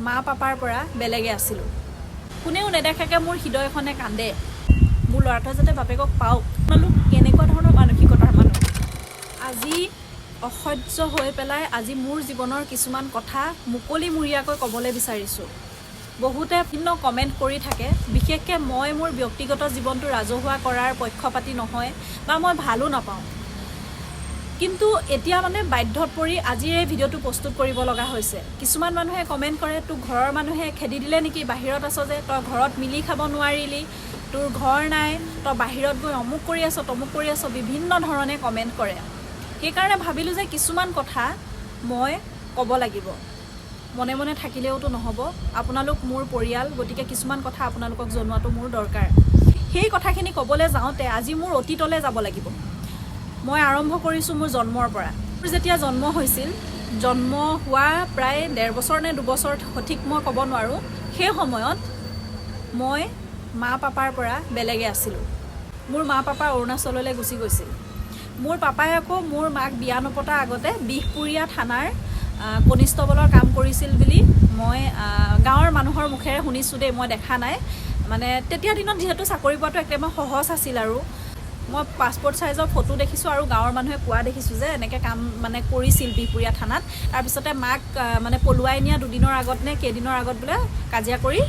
মা পাপাৰ পৰা বেলেগে আছিলোঁ। কোনেও নেদেখাকৈ মোৰ হৃদয়খনে কান্দে, মোৰ ল'ৰাটোৱে যাতে বাপেকক পাওক। আপোনালোক কেনেকুৱা ধৰণৰ মানসিকতাৰ মানুহ? আজি অসহ্য হৈ পেলাই আজি মোৰ জীৱনৰ কিছুমান কথা মুকলিমূৰীয়াকৈ ক'বলৈ বিচাৰিছোঁ। বহুতে ভিন্ন কমেণ্ট কৰি থাকে, বিশেষকৈ মই মোৰ ব্যক্তিগত জীৱনটো ৰাজহুৱা কৰাৰ পক্ষপাতি নহয় বা মই ভালো নাপাওঁ, কিন্তু এতিয়া মানে বাধ্যত পৰি আজিৰ এই ভিডিঅ'টো প্ৰস্তুত কৰিব লগা হৈছে। কিছুমান মানুহে কমেণ্ট কৰে, তোক ঘৰৰ মানুহে খেদি দিলে নেকি, বাহিৰত আছ যে, তই ঘৰত মিলি খাব নোৱাৰিলি, তোৰ ঘৰ নাই, তই বাহিৰত গৈ অমুক কৰি আছ তমুক কৰি আছ, বিভিন্ন ধৰণে কমেণ্ট কৰে। সেইকাৰণে ভাবিলোঁ যে কিছুমান কথা মই ক'ব লাগিব, মনে মনে থাকিলেওতো নহ'ব। আপোনালোক মোৰ পৰিয়াল, গতিকে কিছুমান কথা আপোনালোকক জনোৱাটো মোৰ দৰকাৰ। সেই কথাখিনি ক'বলৈ যাওঁতে আজি মোৰ অতীতলৈ যাব লাগিব। মই আৰম্ভ কৰিছোঁ মোৰ জন্মৰ পৰা। মোৰ যেতিয়া জন্ম হৈছিল, জন্ম হোৱা প্ৰায় 1.5 বছৰ নে 2 বছৰ সঠিক মই ক'ব নোৱাৰোঁ, সেই সময়ত মই মা পাপাৰ পৰা বেলেগে আছিলোঁ। মোৰ মা পাপা অৰুণাচললৈ গুচি গৈছিল। মোৰ পাপাই আকৌ মোৰ মাক বিয়া নপতা আগতে বিহপুৰীয়া থানাৰ কনিষ্টবলৰ কাম কৰিছিল বুলি মই গাঁৱৰ মানুহৰ মুখেৰে শুনিছোঁ দেই, মই দেখা নাই। মানে তেতিয়া দিনত যিহেতু চাকৰি পোৱাটো একেবাৰে সহজ আছিল, আৰু মই পাছপৰ্ট চাইজৰ ফটো দেখিছোঁ আৰু গাঁৱৰ মানুহে কোৱা দেখিছোঁ যে এনেকৈ কাম মানে কৰিছিল বিহপুৰীয়া থানাত। তাৰপিছতে মাক মানে পলুৱাই নিয়া 2 দিনৰ আগত নে কেইদিনৰ আগত বোলে কাজিয়া কৰি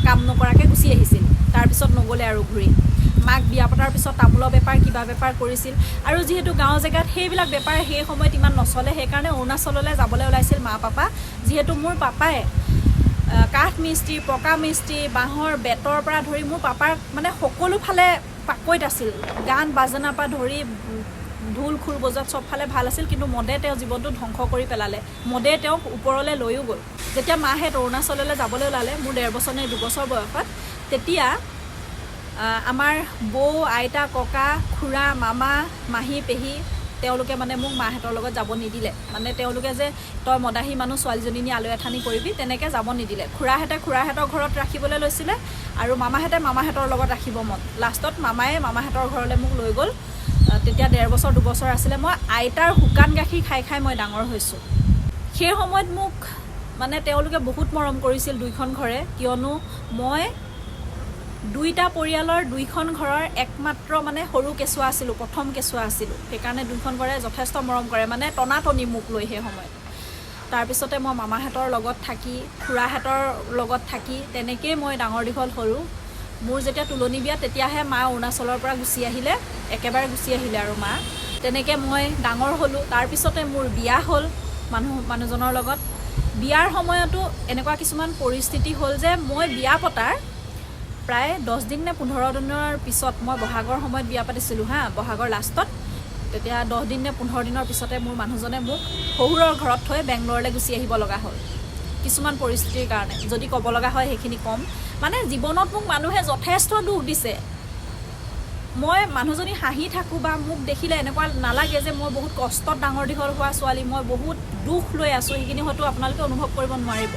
কাম নকৰাকৈ গুচি আহিছিল। তাৰপিছত নগ'লে আৰু ঘূৰি। মাক বিয়া পতাৰ পিছত তামোলৰ বেপাৰ কিবা বেপাৰ কৰিছিল, আৰু যিহেতু গাঁও জেগাত সেইবিলাক বেপাৰ সেই সময়ত ইমান নচলে, সেইকাৰণে অৰুণাচললৈ যাবলৈ ওলাইছিল মা পাপা। যিহেতু মোৰ পাপাই কাঠ মিস্ত্ৰী, পকা মিস্ত্ৰী, বাঁহৰ বেতৰ পৰা ধৰি মোৰ পাপাৰ মানে সকলো ফালে পাকৈত আছিল। গান বাজনাৰ পৰা ধৰি ঢোল খোল বজোৱাত চবফালে ভাল আছিল, কিন্তু মদে তেওঁ জীৱনটো ধ্বংস কৰি পেলালে। মদে তেওঁক ওপৰলৈ লৈও গ'ল। যেতিয়া মাহেঁত অৰুণাচললৈ যাবলৈ ওলালে মোৰ 1.5 বছৰ নে 2 বছৰ বয়সত, তেতিয়া আমাৰ বৌ, আইতা, ককা, খুৰা, মামা, মাহী, পেহী তেওঁলোকে মানে মোক মাহঁতৰ লগত যাব নিদিলে। মানে তেওঁলোকে যে তই মদাহী মানুহ, ছোৱালীজনী নি আলৈ আথানি কৰিবি, তেনেকৈ যাব নিদিলে। খুৰাহঁতে খুৰাহঁতৰ ঘৰত ৰাখিবলৈ লৈছিলে আৰু মামাহঁতে মামাহঁতৰ লগত ৰাখিব মন। লাষ্টত মামায়ে মামাহঁতৰ ঘৰলৈ মোক লৈ গ'ল। তেতিয়া 1.5 বছৰ 2 বছৰ আছিলে। মই আইতাৰ শুকান গাখীৰ খাই খাই মই ডাঙৰ হৈছোঁ। সেই সময়ত মোক মানে তেওঁলোকে বহুত মৰম কৰিছিল 2খন ঘৰে, কিয়নো মই 2টা পৰিয়ালৰ 2খন ঘৰৰ একমাত্ৰ মানে সৰু কেঁচুৱা আছিলোঁ, প্ৰথম কেঁচুৱা আছিলোঁ। সেইকাৰণে 2খন ঘৰে যথেষ্ট মৰম কৰে, মানে টনাটনি মোক লৈ সেই সময়ত। তাৰপিছতে মই মামাহঁতৰ লগত থাকি, খুৰাহঁতৰ লগত থাকি তেনেকৈয়ে মই ডাঙৰ দীঘল হ'লোঁ। মোৰ যেতিয়া তুলনি বিয়া, তেতিয়াহে মা অৰুণাচলৰ পৰা গুচি আহিলে, একেবাৰে গুচি আহিলে আৰু মা। তেনেকৈ মই ডাঙৰ হ'লোঁ। তাৰপিছতে মোৰ বিয়া হ'ল মানুহজনৰ লগত। বিয়াৰ সময়তো এনেকুৱা কিছুমান পৰিস্থিতি হ'ল যে মই বিয়া পতাৰ প্ৰায় 10 দিন নে 15 দিনৰ পিছত, মই বহাগৰ সময়ত বিয়া পাতিছিলোঁ বহাগৰ লাষ্টত। তেতিয়া 10 দিন নে 15 দিনৰ পিছতে মোৰ মানুহজনে মোক শহুৰৰ ঘৰত থৈ বেংগলৰলৈ গুচি আহিব লগা হ'ল, কিছুমান পৰিস্থিতিৰ কাৰণে। যদি ক'ব লগা হয় সেইখিনি ক'ম। মানে জীৱনত মোক মানুহে যথেষ্ট দুখ দিছে। মই মানুহজনী হাঁহি থাকোঁ বা মোক দেখিলে এনেকুৱা নালাগে যে মই বহুত কষ্টত ডাঙৰ দীঘল হোৱা ছোৱালী, মই বহুত দুখ লৈ আছোঁ, সেইখিনি হয়তো আপোনালোকে অনুভৱ কৰিব নোৱাৰিব।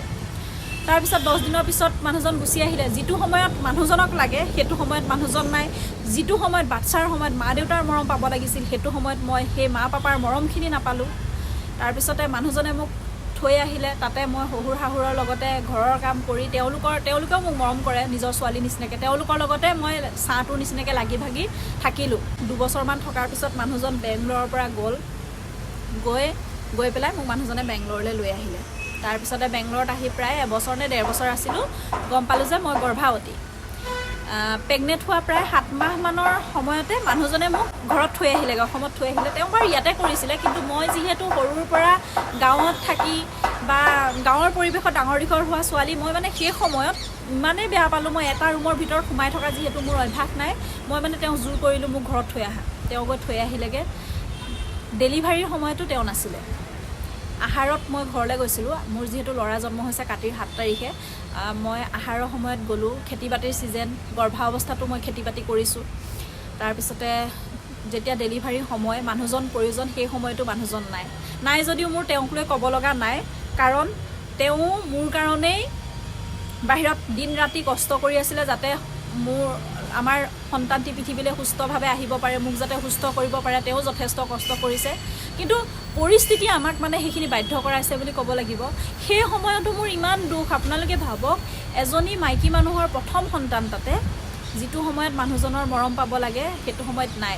তাৰপিছত 10 দিনৰ পিছত মানুহজন গুচি আহিলে। যিটো সময়ত মানুহজনক লাগে সেইটো সময়ত মানুহজন নাই। যিটো সময়ত বাচ্ছাৰ সময়ত মা দেউতাৰ মৰম পাব লাগিছিল, সেইটো সময়ত মই সেই মা পাপাৰ মৰমখিনি নাপালোঁ। তাৰপিছতে মানুহজনে মোক থৈ আহিলে। তাতে মই শহুৰ শাহুৰৰ লগতে ঘৰৰ কাম কৰি তেওঁলোকেও মোক মৰম কৰে নিজৰ ছোৱালী নিচিনাকৈ। তেওঁলোকৰ লগতে মই ছাঁটোৰ নিচিনাকৈ লাগি ভাগি থাকিলোঁ। 2 বছৰমান থকাৰ পিছত মানুহজন বেংগলৰৰ পৰা গৈ পেলাই মোক মানুহজনে বেংগলৰলৈ লৈ আহিলে। তাৰপিছতে বেংগলৰত আহি প্ৰায় 1 বছৰ নে 1.5 বছৰ আছিলোঁ। গম পালোঁ যে মই গৰ্ভাৱতী। প্ৰেগনেণ্ট হোৱা প্ৰায় 7 মাহমানৰ সময়তে মানুহজনে মোক ঘৰত থৈ আহিলেগৈ, অসমত থৈ আহিলে। তেওঁ বাৰু ইয়াতে কৰিছিলে, কিন্তু মই যিহেতু সৰুৰ পৰা গাঁৱত থাকি বা গাঁৱৰ পৰিৱেশত ডাঙৰ দীঘল হোৱা ছোৱালী, মই মানে সেই সময়ত ইমানেই বেয়া পালোঁ। মই এটা ৰুমৰ ভিতৰত সোমাই থকা যিহেতু মোৰ অভ্যাস নাই, মই মানে তেওঁ জোৰ কৰিলোঁ মোক ঘৰত থৈ আহা। তেওঁ গৈ থৈ আহিলেগৈ। ডেলিভাৰীৰ সময়তো তেওঁ নাছিলে। আহাৰত মই ঘৰলৈ গৈছিলোঁ। মোৰ যিহেতু ল'ৰা জন্ম হৈছে কাতিৰ 7 তাৰিখে, মই আহাৰৰ সময়ত গ'লোঁ। খেতি বাতিৰ ছিজন, গৰ্ভাৱস্থাতো মই খেতি বাতি কৰিছোঁ। তাৰপিছতে যেতিয়া ডেলিভাৰীৰ সময়, মানুহজন প্ৰয়োজন, সেই সময়তো মানুহজন নাই যদিও মোৰ তেওঁক লৈ ক'ব লগা নাই, কাৰণ তেওঁ মোৰ কাৰণেই বাহিৰত দিন ৰাতি কষ্ট কৰি আছিলে, যাতে মোৰ আমাৰ সন্তানটি পৃথিৱীলৈ সুস্থভাৱে আহিব পাৰে, মোক যাতে সুস্থ কৰিব পাৰে, তেওঁ যথেষ্ট কষ্ট কৰিছে। কিন্তু পৰিস্থিতি আমাক মানে সেইখিনি বাধ্য কৰাইছে বুলি ক'ব লাগিব। সেই সময়তো মোৰ ইমান দুখ। আপোনালোকে ভাবক, এজনী মাইকী মানুহৰ প্ৰথম সন্তান, তাতে যিটো সময়ত মানুহজনৰ মৰম পাব লাগে সেইটো সময়ত নাই।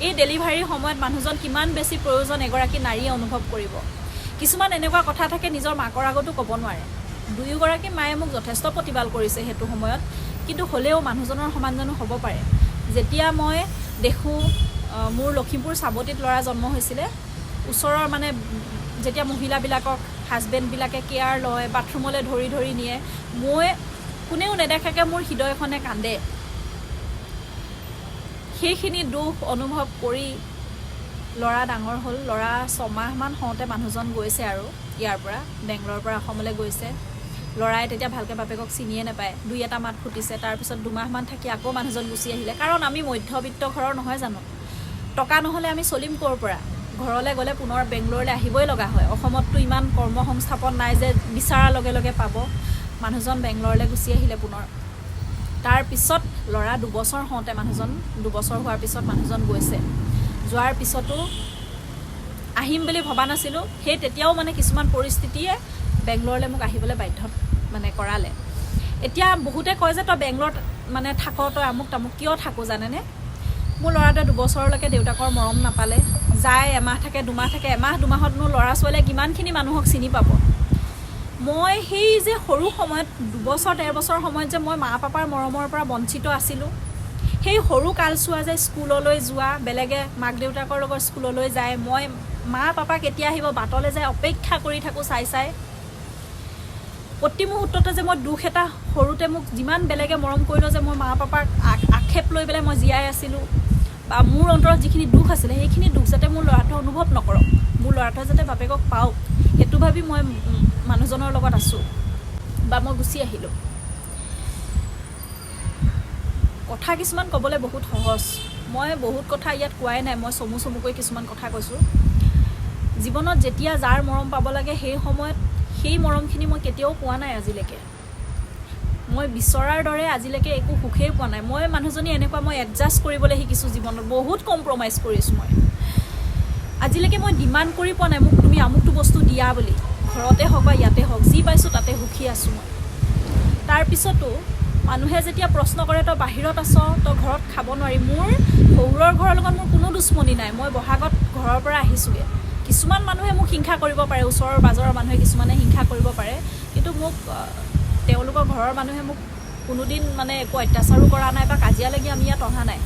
এই ডেলিভাৰীৰ সময়ত মানুহজন কিমান বেছি প্ৰয়োজন এগৰাকী নাৰীয়ে অনুভৱ কৰিব। কিছুমান এনেকুৱা কথা থাকে নিজৰ মাকৰ আগতো ক'ব নোৱাৰে। দুয়োগৰাকী মায়ে মোক যথেষ্ট প্ৰতিপাল কৰিছে সেইটো সময়ত, কিন্তু হ'লেও মানুহজনৰ সমান জানো হ'ব পাৰে? যেতিয়া মই দেখোঁ মোৰ লখিমপুৰ চাবতিত ল'ৰা জন্ম হৈছিলে, ওচৰৰ মানে যেতিয়া মহিলাবিলাকক হাজবেণ্ডবিলাকে কেয়াৰ লয়, বাথৰুমলৈ ধৰি ধৰি নিয়ে, মই কোনেও নেদেখাকৈ মোৰ হৃদয়খনে কান্দে। সেইখিনি দুখ অনুভৱ কৰি ল'ৰা ডাঙৰ হ'ল। ল'ৰা 6 মাহমান হওঁতে মানুহজন গৈছে আৰু ইয়াৰ পৰা, বেংগলোৰৰ পৰা অসমলৈ গৈছে। ল'ৰাই তেতিয়া ভালকৈ বাপেকক চিনিয়ে নাপায়, 2-এটা মাত ফুটিছে। তাৰপিছত 2 মাহমান থাকি আকৌ মানুহজন গুচি আহিলে। কাৰণ আমি মধ্যবিত্ত ঘৰৰ নহয় জানো, টকা নহ'লে আমি চলিম ক'ৰ পৰা? ঘৰলৈ গ'লে পুনৰ বেংগলোৰলৈ আহিবই লগা হয়। অসমততো ইমান কৰ্ম সংস্থাপন নাই যে বিচৰাৰ লগে লগে পাব। মানুহজন বেংগলোৰলৈ গুচি আহিলে পুনৰ। তাৰপিছত ল'ৰা 2 বছৰ হওঁতে মানুহজন, 2 বছৰ হোৱাৰ পিছত মানুহজন গৈছে। যোৱাৰ পিছতো আহিম বুলি ভবা নাছিলোঁ। সেই তেতিয়াও মানে কিছুমান পৰিস্থিতিয়ে বেংগলোৰলৈ মোক আহিবলৈ বাধ্য মানে কৰালে। এতিয়া বহুতে কয় যে তই বেংগলোৰত মানে থাক, তই আমুক তামুক। কিয় থাকোঁ জানেনে? মোৰ ল'ৰাটোৱে 2 বছৰলৈকে দেউতাকৰ মৰম নাপালে। যায়, এমাহ থাকে, 2 মাহ থাকে। এমাহ 2 মাহতনো ল'ৰা ছোৱালীয়ে কিমানখিনি মানুহক চিনি পাব? মই সেই যে সৰু সময়ত 2 বছৰ 1.5 বছৰ সময়ত যে মই মা পাপাৰ মৰমৰ পৰা বঞ্চিত আছিলোঁ, সেই সৰু কালচোৱা যে স্কুললৈ যোৱা, বেলেগে মাক দেউতাকৰ লগত স্কুললৈ যায়, মই মা পাপা কেতিয়া আহিব বাটলৈ যায় অপেক্ষা কৰি থাকোঁ চাই চাই। প্ৰতি মুহূৰ্ততে যে মই দুখ এটা, সৰুতে মোক যিমান বেলেগে মৰম কৰিলোঁ যে মই মা পাপাক আক্ষেপ লৈ পেলাই মই জীয়াই আছিলোঁ, বা মোৰ অন্তৰত যিখিনি দুখ আছিলে সেইখিনি দুখ যাতে মোৰ ল'ৰাটোৱে অনুভৱ নকৰক, মোৰ ল'ৰাটোৱে যাতে বাপেকক পাওক, সেইটো ভাবি মই মানুহজনৰ লগত আছোঁ বা মই গুচি আহিলোঁ। কথা কিছুমান ক'বলৈ বহুত সহজ। মই বহুত কথা ইয়াত কোৱাই নাই, মই চমুকৈ কিছুমান কথা কৈছোঁ। জীৱনত যেতিয়া যাৰ মৰম পাব লাগে সেই সময়ত সেই মৰমখিনি মই কেতিয়াও পোৱা নাই আজিলৈকে। মই বিচৰাৰ দৰে আজিলৈকে একো সুখেই পোৱা নাই। মই মানুহজনী এনেকুৱা, মই এডজাষ্ট কৰিবলৈ শিকিছোঁ জীৱনত, বহুত কম্প্ৰমাইজ কৰিছোঁ মই। আজিলৈকে মই ডিমাণ্ড কৰি পোৱা নাই মোক তুমি আমুকটো বস্তু দিয়া বুলি। ঘৰতে হওক বা ইয়াতে হওক, যি পাইছোঁ তাতে সুখী আছোঁ মই। তাৰপিছতো মানুহে যেতিয়া প্ৰশ্ন কৰে তই বাহিৰত আছ, তই ঘৰত খাব নোৱাৰি। মোৰ শহুৰৰ ঘৰৰ লগত মোৰ কোনো দুশ্মনি নাই। মই বহাগত ঘৰৰ পৰা আহিছোঁগৈ। কিছুমান মানুহে মোক হিংসা কৰিব পাৰে, ওচৰৰ পাজৰৰ মানুহে কিছুমানে হিংসা কৰিব পাৰে, কিন্তু মোক তেওঁলোকৰ ঘৰৰ মানুহে মোক কোনোদিন মানে একো অত্যাচাৰো কৰা নাই বা কাজিয়া লাগি আমি ইয়াত অহা নাই।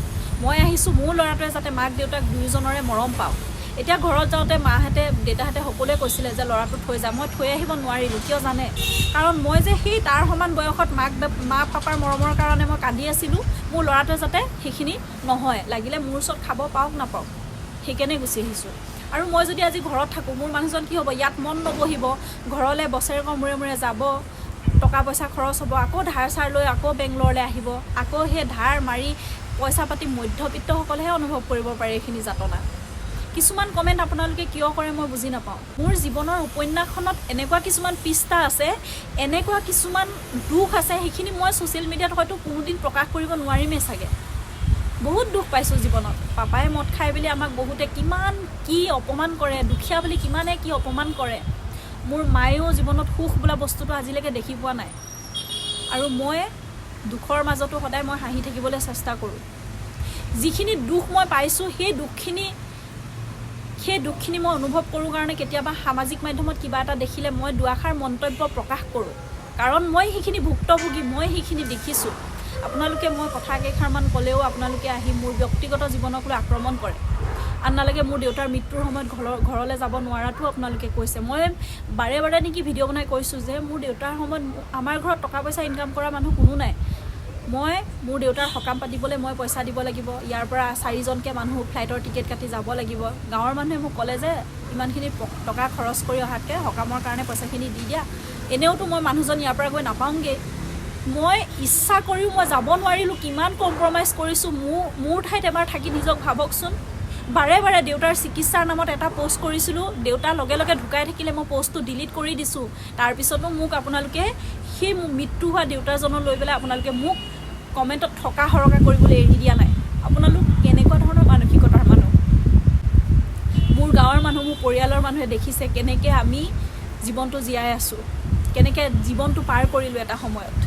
মই আহিছোঁ মোৰ ল'ৰাটোৱে যাতে মাক দেউতাক দুয়োজনৰে মৰম পাওক। এতিয়া ঘৰত যাওঁতে মাহঁতে দেউতাহঁতে সকলোৱে কৈছিলে যে ল'ৰাটো থৈ যা। মই থৈ আহিব নোৱাৰিলোঁ। কিয় জানে? কাৰণ মই যে সেই তাৰ সমান বয়সত মা পাপাৰ মৰমৰ কাৰণে মই কান্দি আছিলোঁ, মোৰ ল'ৰাটোৱে যাতে সেইখিনি নহয়, লাগিলে মোৰ ওচৰত খাব পাওক নাপাওক, সেইকাৰণে গুচি আহিছোঁ। আৰু মই যদি আজি ঘৰত থাকোঁ, মোৰ মানুহজন কি হ'ব? ইয়াত মন নবহিব, ঘৰলৈ বছৰেকৰ মূৰে মূৰে যাব, টকা পইচা খৰচ হ'ব, আকৌ ধাৰ চাৰ লৈ আকৌ বেংগলোৰলৈ আহিব, আকৌ সেই ধাৰ মাৰি পইচা পাতি মধ্যবিত্তসকলেহে অনুভৱ কৰিব পাৰে এইখিনি যাতনা। কিছুমান কমেণ্ট আপোনালোকে কিয় কৰে মই বুজি নাপাওঁ। মোৰ জীৱনৰ উপন্যাসখনত এনেকুৱা কিছুমান পৃষ্ঠা আছে, এনেকুৱা কিছুমান দুখ আছে, সেইখিনি মই ছ'চিয়েল মিডিয়াত হয়তো কোনোদিন প্ৰকাশ কৰিব নোৱাৰিমেই চাগে। বহুত দুখ পাইছোঁ জীৱনত। পাপাই মদ খাই বুলি আমাক বহুতে কিমান কি অপমান কৰে, দুখীয়া বুলি কিমানে কি অপমান কৰে। মোৰ মায়েও জীৱনত সুখ বোলা বস্তুটো আজিলৈকে দেখি পোৱা নাই। আৰু মই দুখৰ মাজতো সদায় মই হাঁহি থাকিবলৈ চেষ্টা কৰোঁ। যিখিনি দুখ মই পাইছোঁ সেই দুখখিনি মই অনুভৱ কৰোঁ কাৰণে কেতিয়াবা সামাজিক মাধ্যমত কিবা এটা দেখিলে মই দুআষাৰ মন্তব্য প্ৰকাশ কৰোঁ। কাৰণ মই সেইখিনি ভুক্তভোগী, মই সেইখিনি দেখিছোঁ। আপোনালোকে মই কথা কেইষাৰমান ক'লেও আপোনালোকে আহি মোৰ ব্যক্তিগত জীৱনক লৈ আক্ৰমণ কৰে। আননালৈকে মোৰ দেউতাৰ মৃত্যুৰ সময়ত ঘৰলৈ যাব নোৱাৰাটো আপোনালোকে কৈছে। মই বাৰে বাৰে নেকি ভিডিঅ' বনাই কৈছোঁ যে মোৰ দেউতাৰ সময়ত আমাৰ ঘৰত টকা পইচা ইনকাম কৰা মানুহ কোনো নাই। মোৰ দেউতাৰ সকাম পাতিবলৈ মই পইচা দিব লাগিব। ইয়াৰ পৰা 4জনকৈ মানুহ ফ্লাইটৰ টিকেট কাটি যাব লাগিব। গাঁৱৰ মানুহে মোক ক'লে যে ইমানখিনি টকা খৰচ কৰি অহাতকৈ সকামৰ কাৰণে পইচাখিনি দি দিয়া। এনেওতো মই মানুহজন ইয়াৰ পৰা গৈ নাপাওঁগৈ। মই ইচ্ছা কৰিও মই যাব নোৱাৰিলোঁ। কিমান কম্প্ৰমাইজ কৰিছোঁ। মোৰ ঠাইত এবাৰ থাকি নিজক ভাবকচোন। বাৰে বাৰে দেউতাৰ চিকিৎসাৰ নামত এটা পোষ্ট কৰিছিলোঁ, দেউতা লগে লগে ঢুকাই থাকিলে মই পোষ্টটো ডিলিট কৰি দিছোঁ। তাৰপিছতো মোক আপোনালোকে সেই মৃত্যু হোৱা দেউতাজনক লৈ পেলাই আপোনালোকে মোক কমেণ্টত থকা সৰকা কৰিবলৈ এৰি দিয়া নাই। আপোনালোক কেনেকুৱা ধৰণৰ মানসিকতাৰ মানুহ? মোৰ গাঁৱৰ মানুহ, মোৰ পৰিয়ালৰ মানুহে দেখিছে কেনেকৈ আমি জীৱনটো জীয়াই আছোঁ, কেনেকৈ জীৱনটো পাৰ কৰিলোঁ এটা সময়ত।